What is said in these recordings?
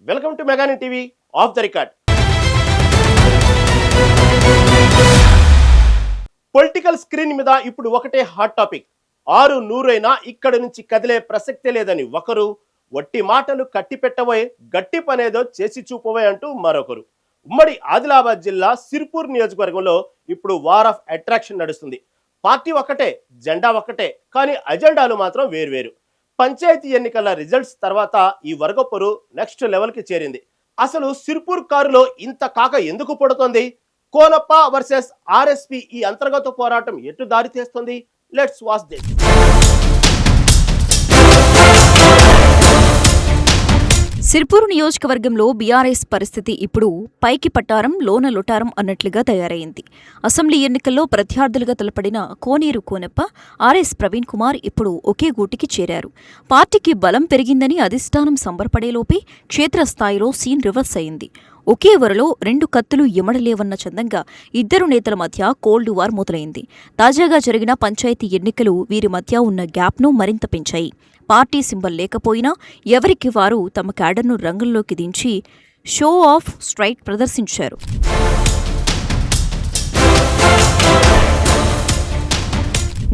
Welcome to మెగాని TV of the record. Political screen మీద ఇప్పుడు ఒకటే హాట్ టాపిక్. 600 అయినా ఇక్కడి నుంచి కదిలే ప్రసక్తే లేదని ఒకరు, వట్టి మాటలు కట్టి పెట్టబోయే గట్టి పనేదో చేసి చూపబోయే అంటూ మరొకరు. ఉమ్మడి ఆదిలాబాద్ జిల్లా సిర్పూర్ నియోజకవర్గంలో ఇప్పుడు వార్ ఆఫ్ అట్రాక్షన్ నడుస్తుంది. పార్టీ ఒక్కటే, జెండా ఒక్కటే, కానీ అజెండాలు మాత్రం వేర్వేరు. పంచాయతీ ఎన్నికల రిజల్ట్స్ తర్వాత ఈ వర్గపోరు నెక్స్ట్ లెవెల్కి చేరింది. అసలు సిర్పూర్ కారులో ఇంత కాక ఎందుకు పడుతోంది? కోనప్ప వర్సెస్ ఆర్ఎస్పీ ఈ అంతర్గత పోరాటం ఎటు దారి తీస్తుంది? Let's watch this. సిర్పూర్ నియోజకవర్గంలో బీఆర్ఎస్ పరిస్థితి ఇప్పుడు పైకి పట్టారం లోన లొటారం అన్నట్లుగా తయారైంది. అసెంబ్లీ ఎన్నికల్లో ప్రత్యర్థులుగా తలపడిన కోనేరు కోనప్ప, ఆర్ఎస్ ప్రవీణ్ కుమార్ ఇప్పుడు ఒకే గూటికి చేరారు. పార్టీకి బలం పెరిగిందని అధిష్టానం సంబరపడేలోపే క్షేత్రస్థాయిలో సీన్ రివర్స్ అయింది. ఒకే వరలో 2 కత్తులు ఎమడలేవన్న చందంగా ఇద్దరు నేతల మధ్య కోల్డ్ వార్ మొదలైంది. తాజాగా జరిగిన పంచాయతీ ఎన్నికలు వీరి మధ్య ఉన్న గ్యాప్ను మరింత పెంచాయి. పార్టీ సింబల్ లేకపోయినా ఎవరికి వారు తమ క్యాడర్ను రంగంలోకి దించి షో ఆఫ్ స్ట్రైట్ ప్రదర్శించారు.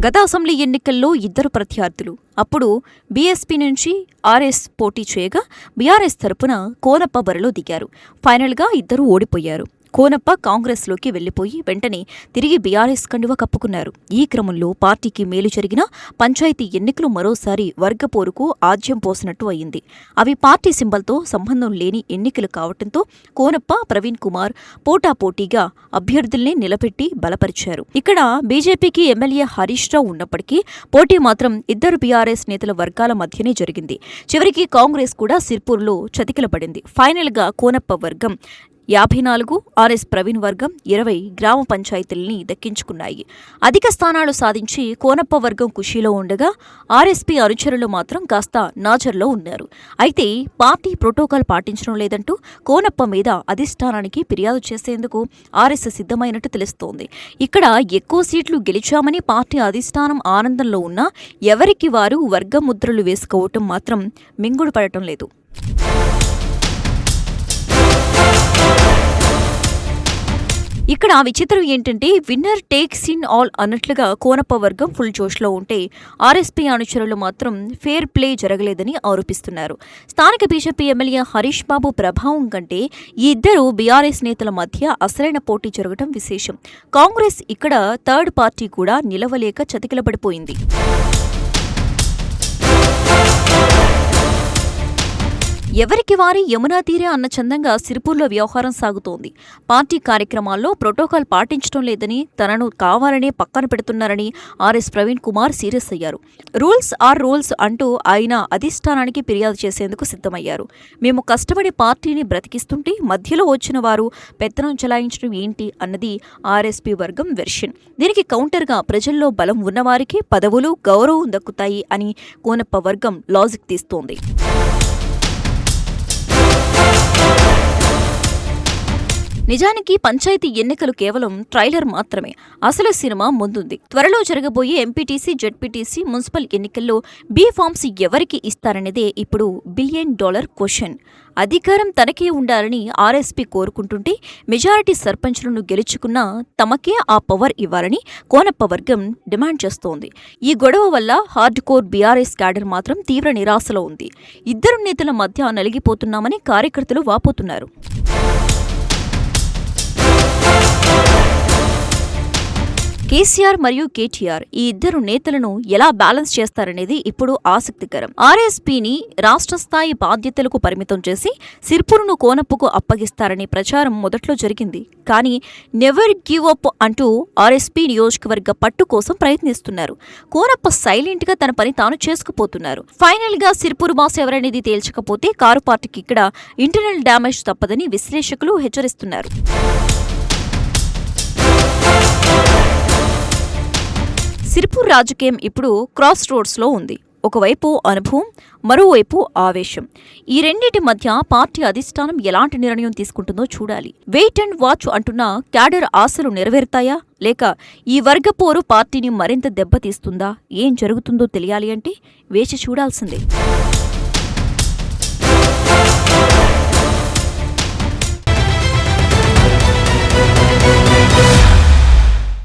గత అసెంబ్లీ ఎన్నికల్లో ఇద్దరు ప్రత్యర్థులు, అప్పుడు బీఎస్పీ నుంచి ఆర్ఎస్ పోటీ చేయగా బీఆర్ఎస్ తరపున కోనప్ప బరిలో దిగారు. ఫైనల్గా ఇద్దరూ ఓడిపోయారు. కోనప్ప కాంగ్రెస్లోకి వెళ్లిపోయి వెంటనే తిరిగి బీఆర్ఎస్ కండువ కప్పుకున్నారు. ఈ క్రమంలో పార్టీకి మేలు జరిగిన పంచాయతీ ఎన్నికలు మరోసారి వర్గపోరుకు ఆజ్యం పోసినట్టు అయింది. అవి పార్టీ సింబల్తో సంబంధం లేని ఎన్నికలు కావడంతో కోనప్ప, ప్రవీణ్ కుమార్ పోటాపోటీగా అభ్యర్థుల్ని నిలబెట్టి బలపరిచారు. ఇక్కడ బీజేపీకి ఎమ్మెల్యే హరీష్ రావు ఉన్నప్పటికీ పోటీ మాత్రం ఇద్దరు బీఆర్ఎస్ నేతల వర్గాల మధ్యనే జరిగింది. చివరికి కాంగ్రెస్ కూడా సిర్పూర్లో చతికిలపడింది. ఫైనల్గా కోనప్ప వర్గం 54, ఆర్ఎస్ ప్రవీణ్ వర్గం 20 గ్రామ పంచాయతీల్ని దక్కించుకున్నాయి. అధిక స్థానాలు సాధించి కోనప్ప వర్గం ఖుషీలో ఉండగా ఆర్ఎస్పీ అనుచరులు మాత్రం కాస్త నాజర్లో ఉన్నారు. అయితే పార్టీ ప్రోటోకాల్ పాటించడం లేదంటూ కోనప్ప మీద అధిష్టానానికి ఫిర్యాదు చేసేందుకు ఆర్ఎస్ సిద్ధమైనట్టు తెలుస్తోంది. ఇక్కడ ఎక్కువ సీట్లు గెలిచామని పార్టీ అధిష్టానం ఆనందంలో ఉన్నా ఎవరికి వారు వర్గ ముద్రలు వేసుకోవటం మాత్రం మింగుడు పడటం లేదు. ఇక్కడ విచిత్రం ఏంటంటే విన్నర్ టేక్స్ ఇన్ ఆల్ అన్నట్లుగా కోనప్ప వర్గం ఫుల్ జోష్లో ఉంటే ఆర్ఎస్పీ అనుచరులు మాత్రం ఫేర్ ప్లే జరగలేదని ఆరోపిస్తున్నారు. స్థానిక బీజేపీ ఎమ్మెల్యే హరీష్ బాబు ప్రభావం కంటే ఈ ఇద్దరు బీఆర్ఎస్ నేతల మధ్య అసలైన పోటీ జరగడం విశేషం. కాంగ్రెస్ ఇక్కడ థర్డ్ పార్టీ కూడా నిలవలేక చతికిలబడిపోయింది. ఎవరికి వారి యమునా తీరే అన్న చందంగా సిర్పూర్లో వ్యవహారం సాగుతోంది. పార్టీ కార్యక్రమాల్లో ప్రోటోకాల్ పాటించడం లేదని, తనను కావాలనే పక్కన పెడుతున్నారని ఆర్ఎస్ ప్రవీణ్ కుమార్ సీరియస్ అయ్యారు. రూల్స్ ఆర్ రూల్స్ అంటూ ఆయన అధిష్టానానికి ఫిర్యాదు చేసేందుకు సిద్ధమయ్యారు. మేము కష్టపడి పార్టీని బ్రతికిస్తుంటే మధ్యలో వచ్చిన వారు పెత్తనం చెలాయించడం ఏంటి అన్నది ఆర్ఎస్పీ వర్గం వెర్షన్. దీనికి కౌంటర్గా ప్రజల్లో బలం ఉన్నవారికి పదవులు, గౌరవం దక్కుతాయి అని కోనప్ప వర్గం లాజిక్ తీస్తోంది. నిజానికి పంచాయతీ ఎన్నికలు కేవలం ట్రైలర్ మాత్రమే. అసలు సినిమా ముందుంది. త్వరలో జరగబోయే ఎంపీటీసీ, జెడ్పీటీసీ, మున్సిపల్ ఎన్నికల్లో బీ ఫామ్స్ ఎవరికి ఇస్తారనేదే ఇప్పుడు $1 క్వశ్చన్. అధికారం తనకే ఉండాలని ఆర్ఎస్పీ కోరుకుంటుంటే మెజారిటీ సర్పంచ్లను గెలుచుకున్నా తమకే ఆ పవర్ ఇవ్వాలని కోనప్ప వర్గం డిమాండ్ చేస్తోంది. ఈ గొడవ వల్ల హార్డ్ కోర్ బీఆర్ఎస్ క్యాడర్ మాత్రం తీవ్ర నిరాశలో ఉంది. ఇద్దరు నేతల మధ్య నలిగిపోతున్నామని కార్యకర్తలు వాపోతున్నారు. కేసీఆర్ మరియు కేటీఆర్ ఈ ఇద్దరు నేతలను ఎలా బ్యాలెన్స్ చేస్తారనేది ఇప్పుడు ఆసక్తికరం. ఆర్ఎస్పీని రాష్ట్ర స్థాయి బాధ్యతలకు పరిమితం చేసి సిర్పూర్ను కోనప్పకు అప్పగిస్తారనే ప్రచారం మొదట్లో జరిగింది. కానీ నెవర్ గివ్ అప్ అంటూ ఆర్ఎస్పీ నియోజకవర్గ పట్టు కోసం ప్రయత్నిస్తున్నారు. కోనప్ప సైలెంట్ గా తన పని తాను చేసుకుపోతున్నారు. ఫైనల్ గా సిర్పూర్ బాస్ ఎవరనేది తేల్చకపోతే కారు పార్టీకి ఇక్కడ ఇంటర్నల్ డ్యామేజ్ తప్పదని విశ్లేషకులు హెచ్చరిస్తున్నారు. సిర్పూర్ రాజకీయం ఇప్పుడు క్రాస్ రోడ్స్లో ఉంది. ఒకవైపు అనుభవం, మరోవైపు ఆవేశం. ఈ రెండింటి మధ్య పార్టీ అధిష్టానం ఎలాంటి నిర్ణయం తీసుకుంటుందో చూడాలి. వెయిట్ అండ్ వాచ్ అంటున్న క్యాడర్ ఆశలు నెరవేరుతాయా, లేక ఈ వర్గపోరు పార్టీని మరింత దెబ్బతీస్తుందా? ఏం జరుగుతుందో తెలియాలి అంటే వేచి చూడాల్సిందే.